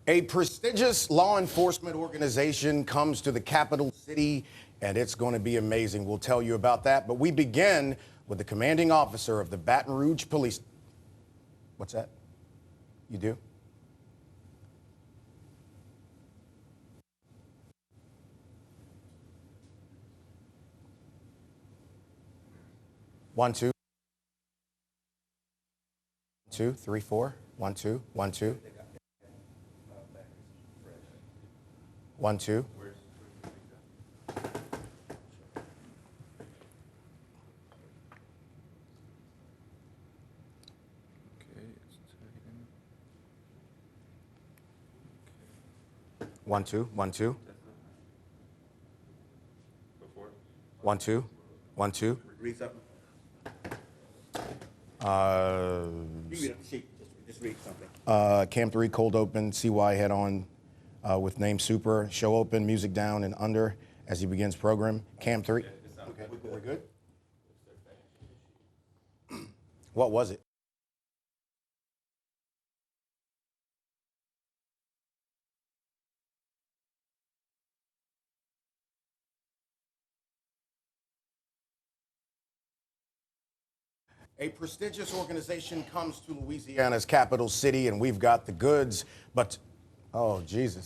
A prestigious law enforcement organization comes to the capital city, and it's going to be amazing. We'll tell you about that. But we begin with the commanding officer of the Baton Rouge Police. What's that? You do? One, two. 2, 3, 4. 1, 2, 1, 2. 1, 2. One, two, 1, 2. 1, 2, 1, 2. Read something. You read up the sheet. Just read something. Cam 3, cold open, CY head on with name super, show open, music down and under as he begins program. Cam 3. Okay, we're good? What was it? A prestigious organization comes to Louisiana's capital city, and we've got the goods, but, oh, Jesus.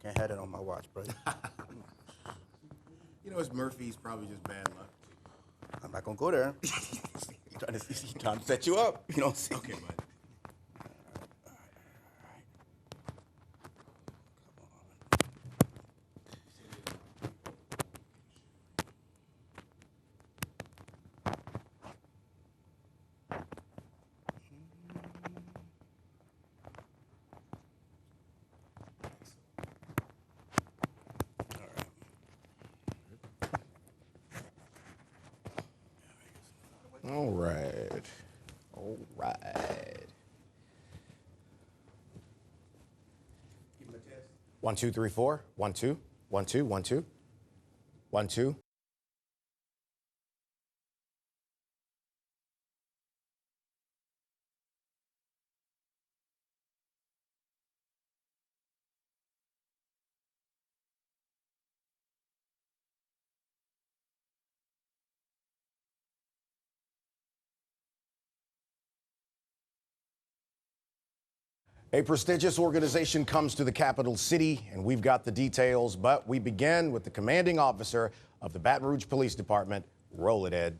Can't have that on my watch, brother. You know, it's Murphy's probably just bad luck. I'm not gonna go there. He's trying to set you up. You know what I'm saying? Okay, bud. All right. All right. Give him a test. 1, 2, 3, 4. 1, 2. 1, 2, 1, 2. 1, 2. A prestigious organization comes to the capital city, and we've got the details, but we begin with the commanding officer of the Baton Rouge Police Department. Roll it, Ed.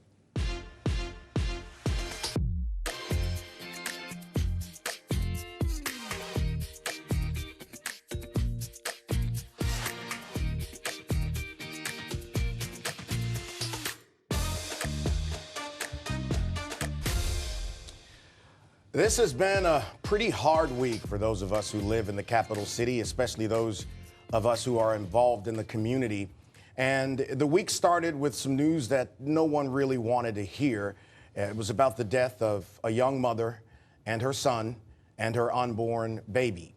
This has been a pretty hard week for those of us who live in the capital city, especially those of us who are involved in the community. And the week started with some news that no one really wanted to hear. It was about the death of a young mother and her son and her unborn baby.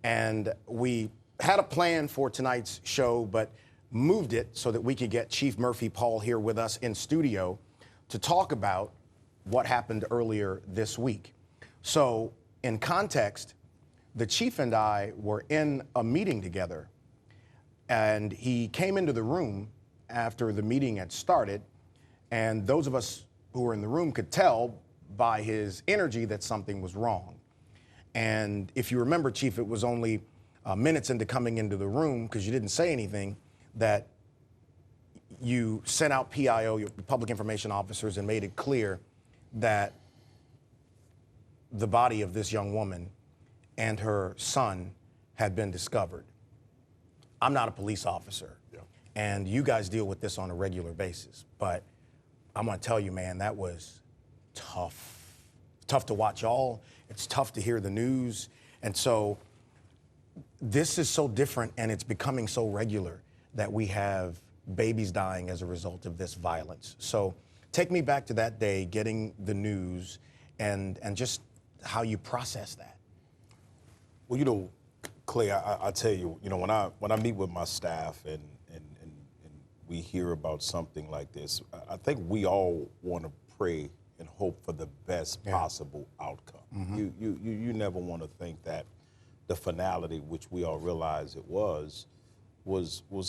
And we had a plan for tonight's show, but moved it so that we could get Chief Murphy Paul here with us in studio to talk about what happened earlier this week. So, in context, the chief and I were in a meeting together, and he came into the room after the meeting had started, and those of us who were in the room could tell by his energy that something was wrong. And if you remember, Chief, it was only minutes into coming into the room, because you didn't say anything, that you sent out PIO, your public information officers, and made it clear that the body of this young woman and her son had been discovered. I'm not a police officer, and you guys deal with this on a regular basis, but I'm gonna tell you, man, that was tough. Tough to watch all. It's tough to hear the news. And so this is so different, and it's becoming so regular that we have babies dying as a result of this violence. So take me back to that day, getting the news, and just how you process that. Well, you know, Clay, I tell you, you know, when I meet with my staff and we hear about something like this, I think we all want to pray and hope for the best possible outcome. Mm-hmm. You never want to think that the finality, which we all realize it was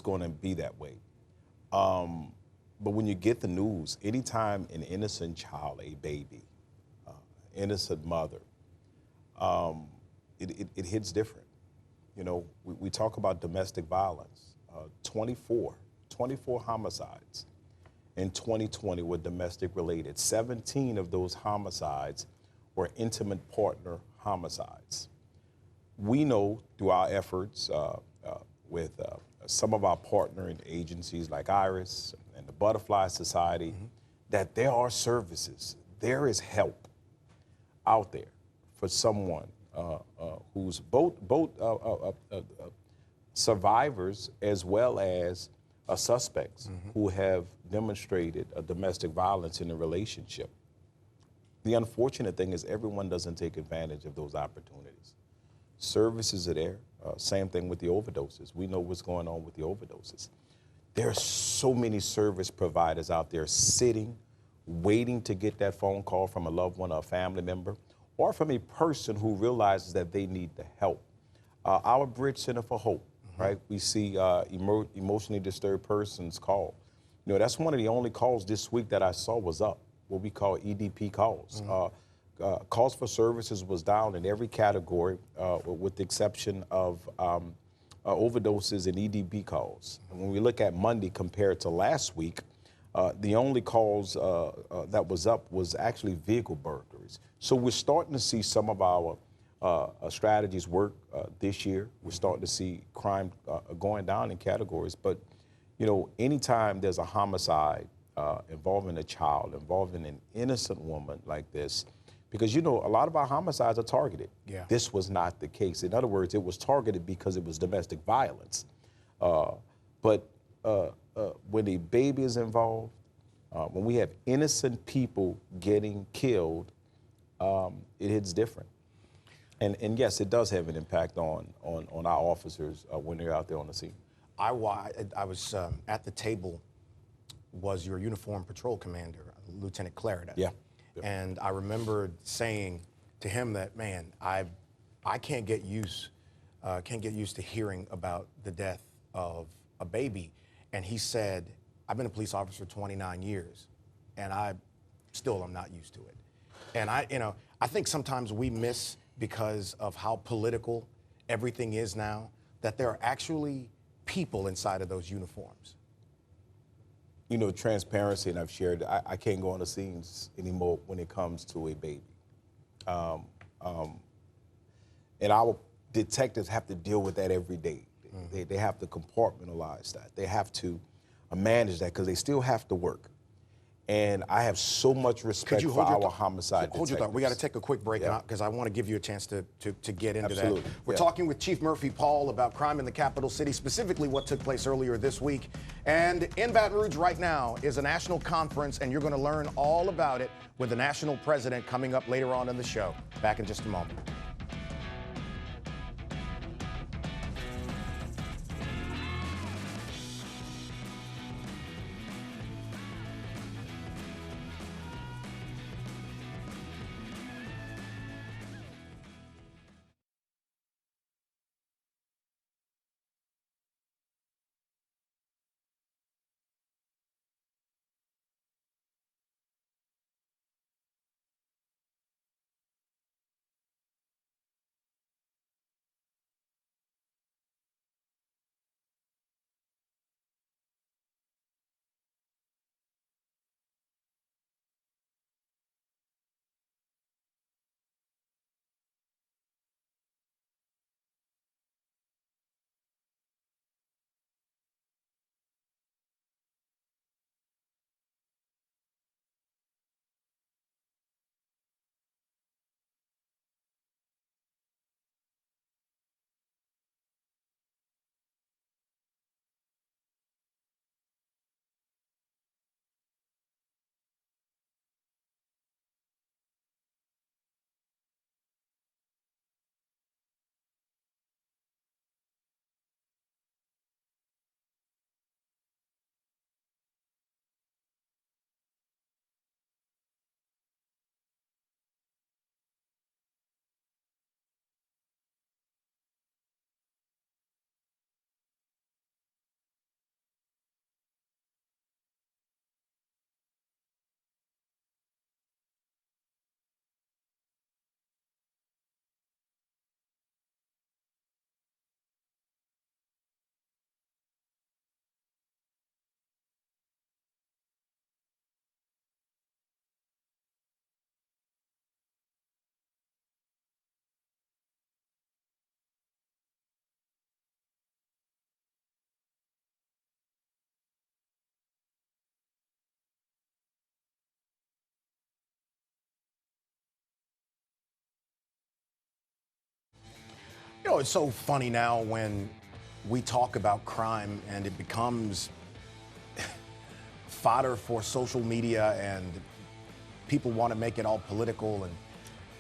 going to be that way. But when you get the news, anytime an innocent child, a baby, innocent mother, it hits different. You know, we talk about domestic violence. 24 homicides in 2020 were domestic related. 17 of those homicides were intimate partner homicides. We know through our efforts with some of our partnering agencies like IRIS and the Butterfly Society, that there are services, there is help out there for someone who's both survivors as well as suspects who have demonstrated a domestic violence in a relationship. The unfortunate thing is everyone doesn't take advantage of those opportunities. Services are there. Same thing with the overdoses. We know what's going on with the overdoses. There are so many service providers out there sitting, waiting to get that phone call from a loved one or a family member, or from a person who realizes that they need the help. Our Bridge Center for Hope, right? We see emotionally disturbed persons call. You know, that's one of the only calls this week that I saw was up, what we call EDP calls. Calls for services was down in every category, with the exception of overdoses and EDP calls. And when we look at Monday compared to last week, the only calls that was up was actually vehicle burglaries. So we're starting to see some of our strategies work this year. We're starting to see crime going down in categories. But, you know, anytime there's a homicide involving a child, involving an innocent woman like this, because, you know, a lot of our homicides are targeted. Yeah. This was not the case. In other words, it was targeted because it was domestic violence. But when a baby is involved, when we have innocent people getting killed, it hits different. And yes, it does have an impact on our officers when they're out there on the scene. I was at the table was your uniformed patrol commander, Lieutenant Clarida. Yeah. And I remember saying to him that, man, I can't get used to hearing about the death of a baby. And he said, I've been a police officer 29 years, and I still am not used to it. And I think sometimes we miss, because of how political everything is now, that there are actually people inside of those uniforms. You know, transparency, and I've shared, I can't go on the scenes anymore when it comes to a baby. And our detectives have to deal with that every day. They have to compartmentalize that. They have to manage that because they still have to work. And I have so much respect for our homicide detectives. Hold your thought. We got to take a quick break because I want to give you a chance to get into Absolutely. that. We're talking with Chief Murphy Paul about crime in the capital city, specifically what took place earlier this week. And in Baton Rouge right now is a national conference, and you're going to learn all about it with the national president coming up later on in the show. Back in just a moment. You know, it's so funny now when we talk about crime and it becomes fodder for social media and people want to make it all political. And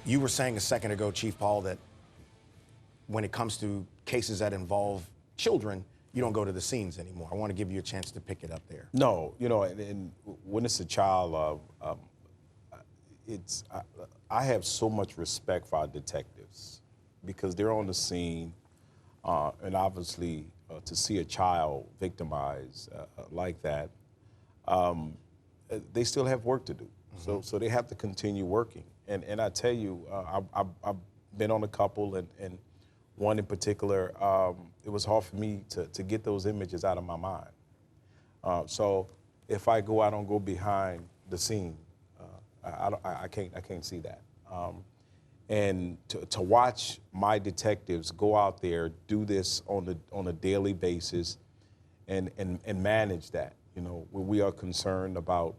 you were saying a second ago, Chief Paul, that when it comes to cases that involve children, you don't go to the scenes anymore. I want to give you a chance to pick it up there. No, you know, and when it's a child, I have so much respect for our detectives because they're on the scene, and obviously to see a child victimized like that, they still have work to do. Mm-hmm. So they have to continue working. And I tell you, I've been on a couple, and one in particular, it was hard for me to get those images out of my mind. So if I don't go behind the scene, I can't see that. And to watch my detectives go out there, do this on a daily basis, and manage that, you know, we are concerned about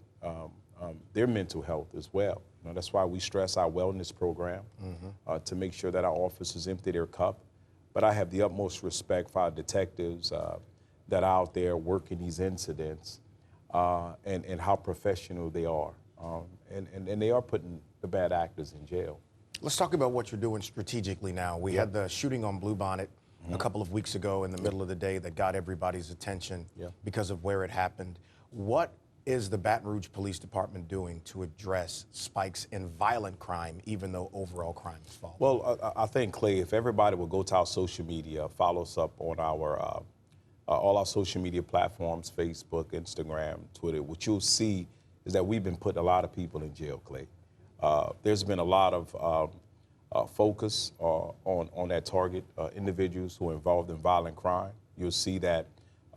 their mental health as well. You know, that's why we stress our wellness program, mm-hmm. To make sure that our officers empty their cup. But I have the utmost respect for our detectives that are out there working these incidents, and how professional they are. And they are putting the bad actors in jail. Let's talk about what you're doing strategically now. We had the shooting on Bluebonnet mm-hmm. a couple of weeks ago in the middle of the day that got everybody's attention because of where it happened. What is the Baton Rouge Police Department doing to address spikes in violent crime, even though overall crime is falling? Well, I think, Clay, if everybody would go to our social media, follow us up on our all our social media platforms, Facebook, Instagram, Twitter, what you'll see is that we've been putting a lot of people in jail, Clay. There's been a lot of focus on that target, individuals who are involved in violent crime. You'll see that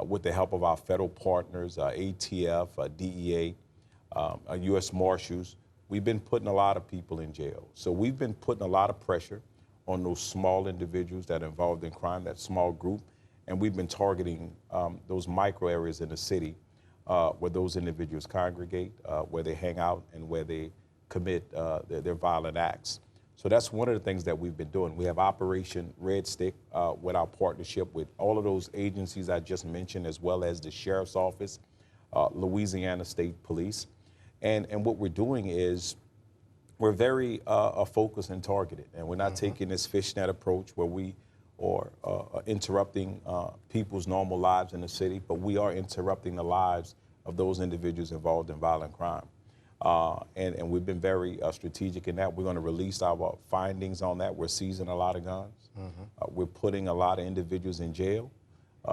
with the help of our federal partners, ATF, DEA, U.S. Marshals, we've been putting a lot of people in jail. So we've been putting a lot of pressure on those small individuals that are involved in crime, that small group, and we've been targeting those micro areas in the city where those individuals congregate, where they hang out, and where they commit their violent acts. So that's one of the things that we've been doing. We have Operation Red Stick with our partnership with all of those agencies I just mentioned, as well as the Sheriff's Office, Louisiana State Police. And what we're doing is we're very focused and targeted, and we're not mm-hmm. taking this fishnet approach where we are interrupting people's normal lives in the city, but we are interrupting the lives of those individuals involved in violent crime. And we've been very strategic in that. We're going to release our findings on that. We're seizing a lot of guns. Mm-hmm. We're putting a lot of individuals in jail.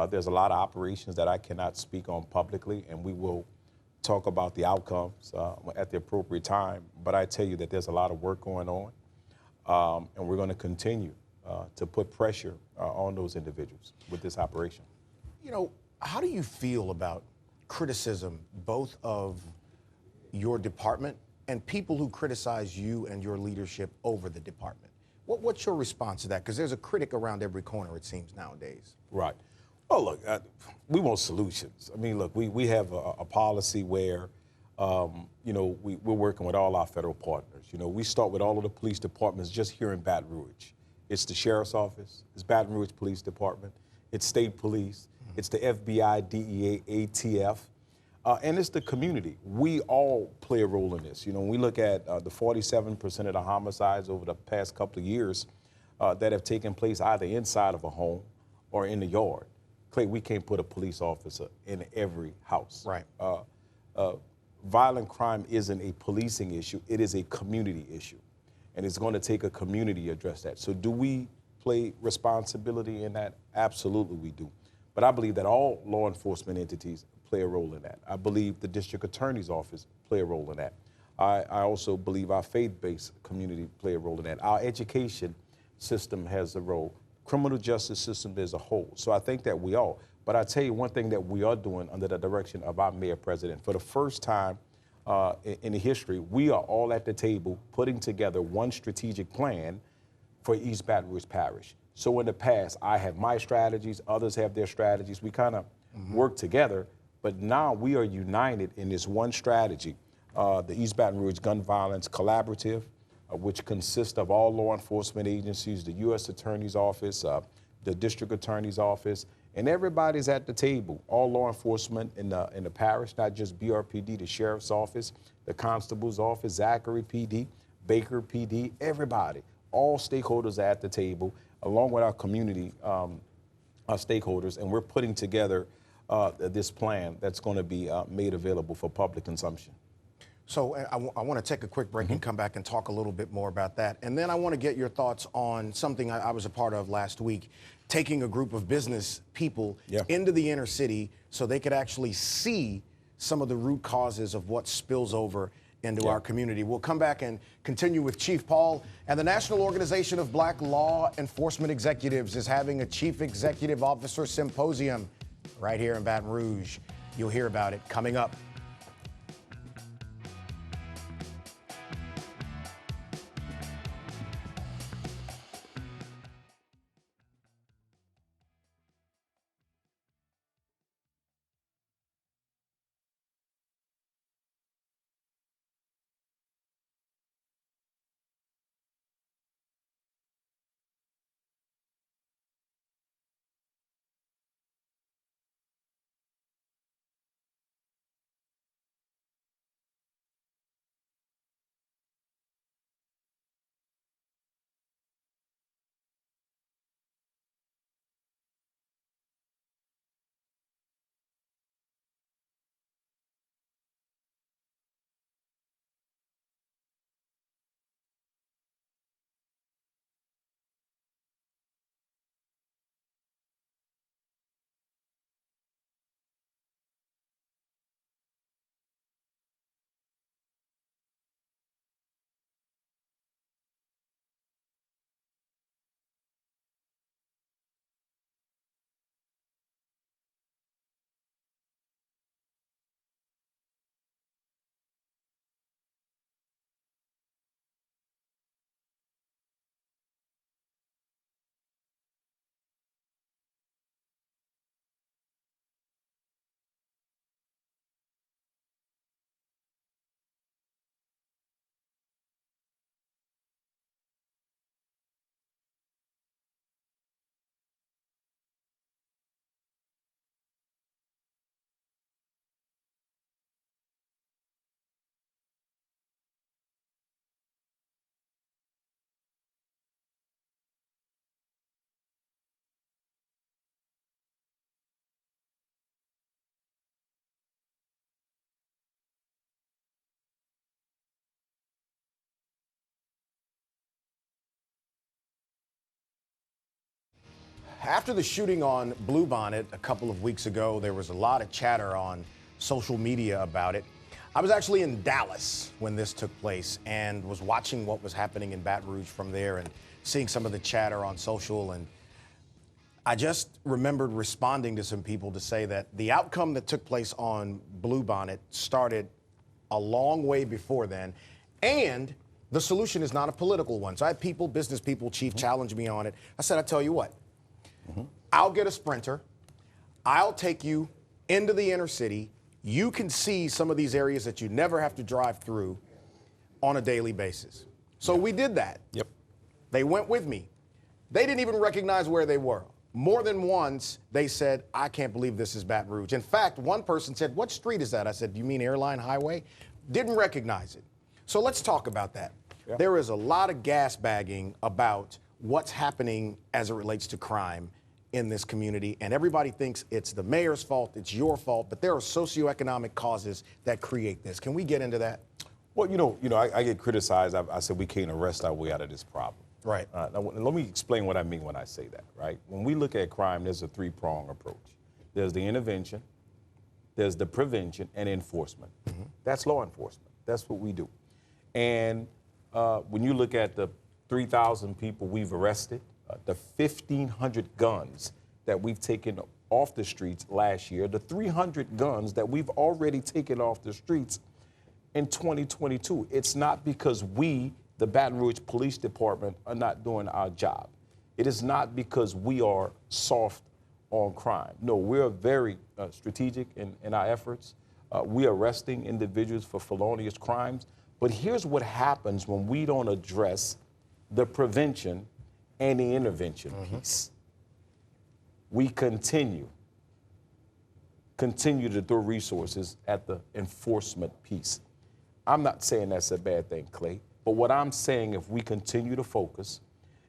There's a lot of operations that I cannot speak on publicly, and we will talk about the outcomes at the appropriate time. But I tell you that there's a lot of work going on, and we're going to continue to put pressure on those individuals with this operation. You know, how do you feel about criticism, both of your department and people who criticize you and your leadership over the department? What's your response to that? Because there's a critic around every corner, it seems, nowadays. Right. Oh, look, we want solutions. I mean, look, we have a policy where, you know, we're working with all our federal partners. You know, we start with all of the police departments just here in Baton Rouge. It's the Sheriff's Office, it's Baton Rouge Police Department, it's State Police, mm-hmm. it's the FBI, DEA, ATF, and it's the community. We all play a role in this. You know, when we look at the 47% of the homicides over the past couple of years that have taken place either inside of a home or in the yard, Clay, we can't put a police officer in every house. Right. Violent crime isn't a policing issue, it is a community issue. And it's going to take a community to address that. So do we play responsibility in that? Absolutely we do. But I believe that all law enforcement entities play a role in that. I believe the district attorney's office play a role in that. I also believe our faith-based community play a role in that. Our education system has a role. Criminal justice system as a whole. So I think that we all. But I tell you one thing that we are doing under the direction of our mayor president. For the first time in the history, we are all at the table putting together one strategic plan for East Baton Rouge Parish. So in the past, I have my strategies, others have their strategies. We kind of mm-hmm. work together, but now we are united in this one strategy, the East Baton Rouge Gun Violence Collaborative, which consists of all law enforcement agencies, the U.S. Attorney's Office, the District Attorney's Office, and everybody's at the table. All law enforcement in the parish, not just BRPD, the Sheriff's Office, the Constable's Office, Zachary PD, Baker PD, everybody. All stakeholders are at the table, along with our community stakeholders, and we're putting together this plan that's going to be made available for public consumption. So I want to take a quick break and come back and talk a little bit more about that. And then I want to get your thoughts on something I was a part of last week, taking a group of business people into the inner city so they could actually see some of the root causes of what spills over into our community. We'll come back and continue with Chief Paul. And the National Organization of Black Law Enforcement Executives is having a Chief Executive Officer Symposium right here in Baton Rouge. You'll hear about it coming up. After the shooting on Bluebonnet a couple of weeks ago, there was a lot of chatter on social media about it. I was actually in Dallas when this took place and was watching what was happening in Baton Rouge from there and seeing some of the chatter on social. And I just remembered responding to some people to say that the outcome that took place on Bluebonnet started a long way before then, and the solution is not a political one. So I had people, business people, Chief, challenge me on it. I said, I tell you what, I'll get a Sprinter. I'll take you into the inner city. You can see some of these areas that you never have to drive through on a daily basis. So we did that. Yep. They went with me. They didn't even recognize where they were. More than once, they said, I can't believe this is Baton Rouge. In fact, one person said, what street is that? I said, do you mean Airline Highway? Didn't recognize it. So let's talk about that. Yeah. There is a lot of gas bagging about what's happening as it relates to crime in this community, and everybody thinks it's the mayor's fault, it's your fault, but there are socioeconomic causes that create this. Can we get into that? Well, I get criticized. I said we can't arrest our way out of this problem. Right. Now, let me explain what I mean when I say that, right? When we look at crime, there's a three-pronged approach. There's the intervention, there's the prevention, and enforcement. That's law enforcement. That's what we do. And when you look at the 3,000 people we've arrested, the 1,500 guns that we've taken off the streets last year, the 300 guns that we've already taken off the streets in 2022. It's not because we, the Baton Rouge Police Department, are not doing our job. It is not because we are soft on crime. No, we're very strategic in our efforts. We're arresting individuals for felonious crimes, But here's what happens when we don't address the prevention and the intervention piece. We continue to throw resources at the enforcement piece. I'm not saying that's a bad thing, Clay, but what I'm saying, if we continue to focus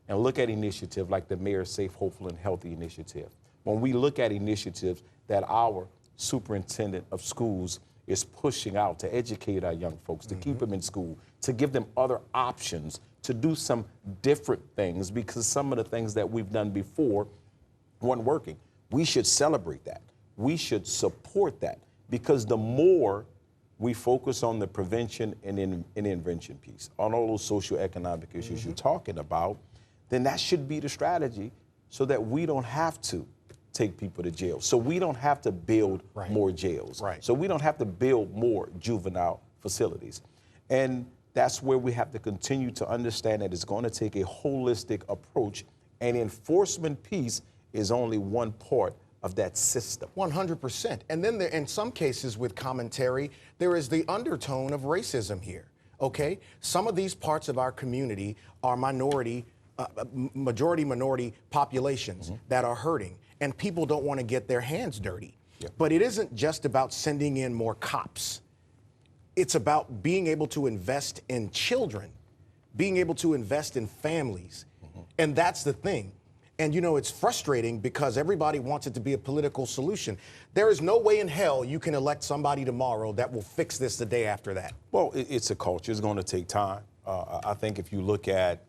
and look at initiatives like the Mayor's Safe, Hopeful, and Healthy initiative, when we look at initiatives that our superintendent of schools is pushing out to educate our young folks, to keep them in school, to give them other options, to do some different things, because some of the things that we've done before weren't working. We should celebrate that. We should support that, because the more we focus on the prevention and intervention piece, on all those socioeconomic issues you're talking about, then that should be the strategy, so that we don't have to take people to jail. So we don't have to build more jails. So we don't have to build more juvenile facilities. And that's where we have to continue to understand that it's going to take a holistic approach, and enforcement piece is only one part of that system. 100%. And then there, in some cases with commentary, there is the undertone of racism here, okay? Some of these parts of our community are majority minority populations that are hurting, and people don't want to get their hands dirty. But it isn't just about sending in more cops. It's about being able to invest in children, being able to invest in families. And that's the thing. And, you know, it's frustrating because everybody wants it to be a political solution. There is no way in hell you can elect somebody tomorrow that will fix this the day after that. Well, it's a culture. It's going to take time. I think if you look at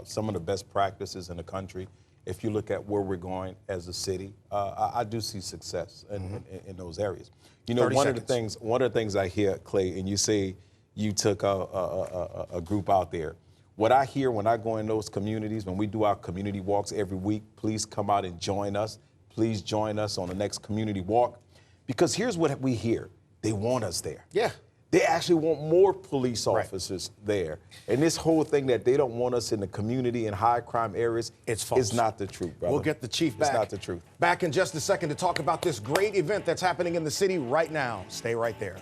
some of the best practices in the country, if you look at where we're going as a city, I do see success in those areas. You know, one of the things I hear, Clay, and you say you took a group out there. What I hear when I go in those communities, when we do our community walks every week, please come out and join us. Please join us on the next community walk. Because here's what we hear. They want us there. Yeah. They actually want more police officers there. And this whole thing that they don't want us in the community in high crime areas, it's false. It's not the truth, brother. We'll get the chief back. It's not the truth. Back in just a second to talk about this great event that's happening in the city right now. Stay right there.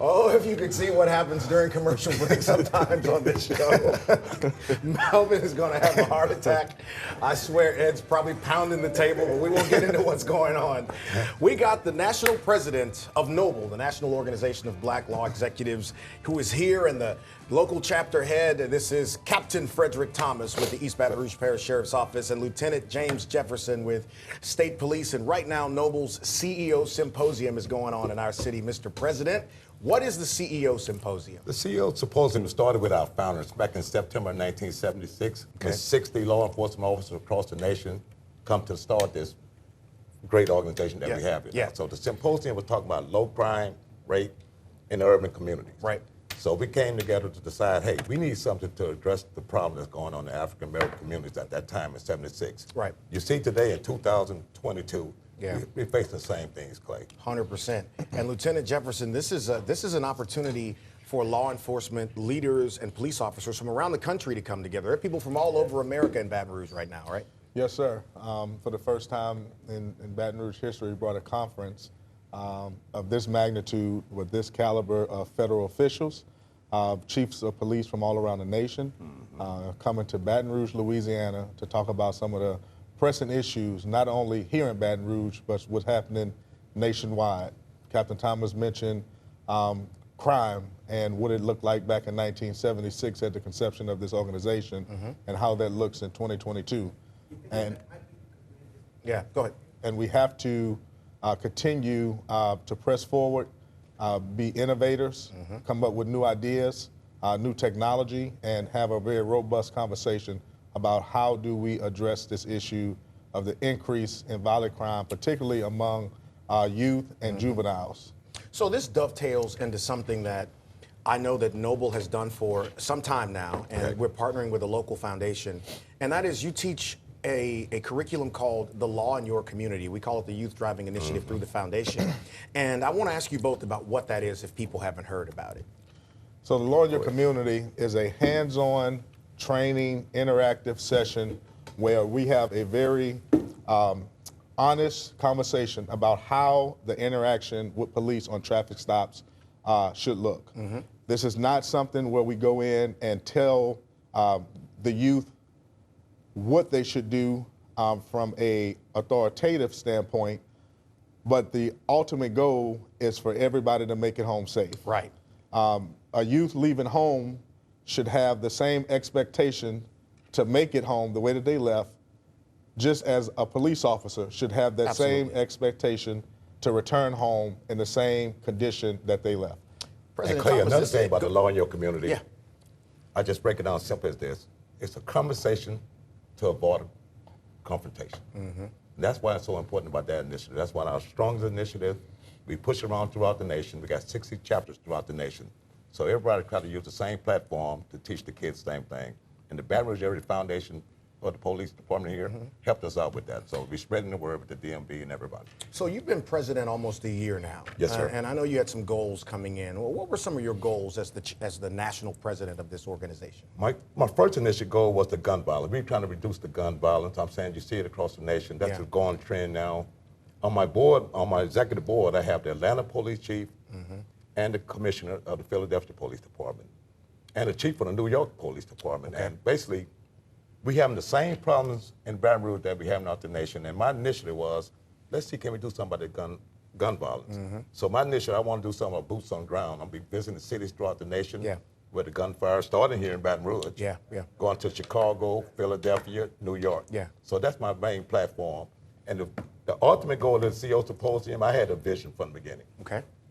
Oh, if you could see what happens during commercial breaks sometimes on this show. Melvin is going to have a heart attack. I swear Ed's probably pounding the table, but we won't get into what's going on. We got the national president of Noble, the National Organization of Black Law Executives, who is here, and the local chapter head. This is Captain Frederick Thomas with the East Baton Rouge Parish Sheriff's Office and Lieutenant James Jefferson with State Police. And right now, Noble's CEO Symposium is going on in our city. Mr. President, what is the CEO Symposium? The CEO Symposium started with our founders back in September 1976. Okay. When 60 law enforcement officers across the nation come to start this great organization that we have here. Yeah. So the symposium was talking about low crime, rape in the urban communities. Right. So we came together to decide, hey, we need something to address the problem that's going on in the African American communities at that time in '76. Right. You see today in 2022, Yeah. we're facing the same things, Clay. 100%. And Lieutenant Jefferson, this is an opportunity for law enforcement leaders and police officers from around the country to come together. There are people from all over America in Baton Rouge right now, right? Yes, sir. For the first time in Baton Rouge history, we brought a conference of this magnitude with this caliber of federal officials, chiefs of police from all around the nation, coming to Baton Rouge, Louisiana to talk about some of the pressing issues, not only here in Baton Rouge, but what's happening nationwide. Captain Thomas mentioned crime and what it looked like back in 1976 at the conception of this organization and how that looks in 2022. And yeah, go ahead. And we have to continue to press forward, be innovators, come up with new ideas, new technology, and have a very robust conversation about how do we address this issue of the increase in violent crime, particularly among youth and juveniles. So this dovetails into something that I know that Noble has done for some time now, and we're partnering with a local foundation, and that is you teach a curriculum called The Law in Your Community. We call it the Youth Driving Initiative through the foundation. And I want to ask you both about what that is if people haven't heard about it. So the Law in Your Community is a hands-on training, interactive session where we have a very honest conversation about how the interaction with police on traffic stops should look. This is not something where we go in and tell the youth what they should do from a authoritative standpoint, but the ultimate goal is for everybody to make it home safe. Right. A youth leaving home should have the same expectation to make it home the way that they left, just as a police officer should have that same expectation to return home in the same condition that they left. And Clay, another thing about the law in your community, Yeah. I just break it down simple as this. It's a conversation to avoid confrontation. And that's why it's so important about that initiative. That's one of our strongest initiatives. We push around throughout the nation. We got 60 chapters throughout the nation. So everybody try to use the same platform to teach the kids the same thing. And the Baton Rouge Area Foundation or the police department here helped us out with that. So we're spreading the word with the DMV and everybody. So you've been president almost a year now. Yes, sir. And I know you had some goals coming in. Well, what were some of your goals as the national president of this organization? My first initial goal was the gun violence. We're trying to reduce the gun violence. I'm saying you see it across the nation. That's a going trend now. On my board, on my executive board, I have the Atlanta Police Chief and the Commissioner of the Philadelphia Police Department and the Chief of the New York Police Department. And basically, we having the same problems in Baton Rouge that we have throughout the nation. And my initiative was, let's see, can we do something about the gun violence? So my initiative, I want to do something about boots on ground. I'll be visiting the cities throughout the nation where the gunfire started here in Baton Rouge. Going to Chicago, Philadelphia, New York. So that's my main platform. And the ultimate goal of the CEO Symposium, I had a vision from the beginning.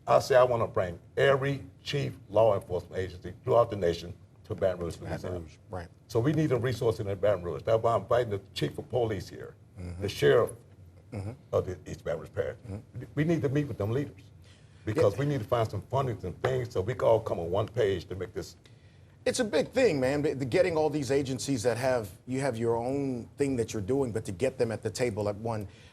I say I want to bring every chief law enforcement agency throughout the nation to Baton Rouge, Louisiana. Right. So we need them resources in Baton Rouge. That's why I'm inviting the chief of police here, the sheriff of the East Baton Rouge Parish. We need to meet with them leaders because we need to find some funding and things so we can all come on one page to make this. It's a big thing, man. Getting all these agencies that you have your own thing that you're doing, but to get them at the table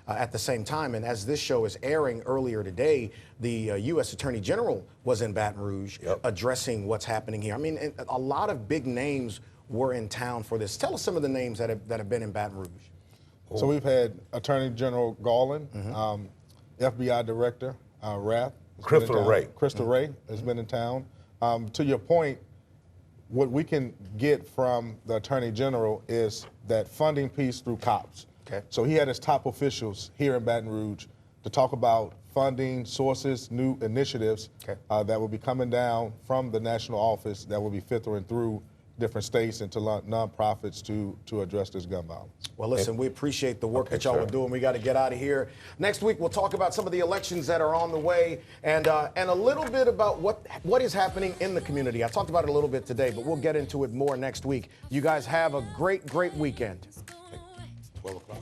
at the same time. And as this show is airing earlier today, the U.S. Attorney General was in Baton Rouge addressing what's happening here. I mean, a lot of big names were in town for this. Tell us some of the names that have been in Baton Rouge. So we've had Attorney General Garland, FBI Director Rath, Crystal Ray. Crystal Ray has been in town. To your point, what we can get from the Attorney General is that funding piece through cops. Okay. So he had his top officials here in Baton Rouge to talk about funding sources, new initiatives that will be coming down from the national office that will be filtering through different states and to nonprofits to address this gun violence. Well, listen, we appreciate the work that y'all are doing. We got to get out of here. Next week, we'll talk about some of the elections that are on the way and a little bit about what is happening in the community. I talked about it a little bit today, but we'll get into it more next week. You guys have a great, great weekend. 12 o'clock.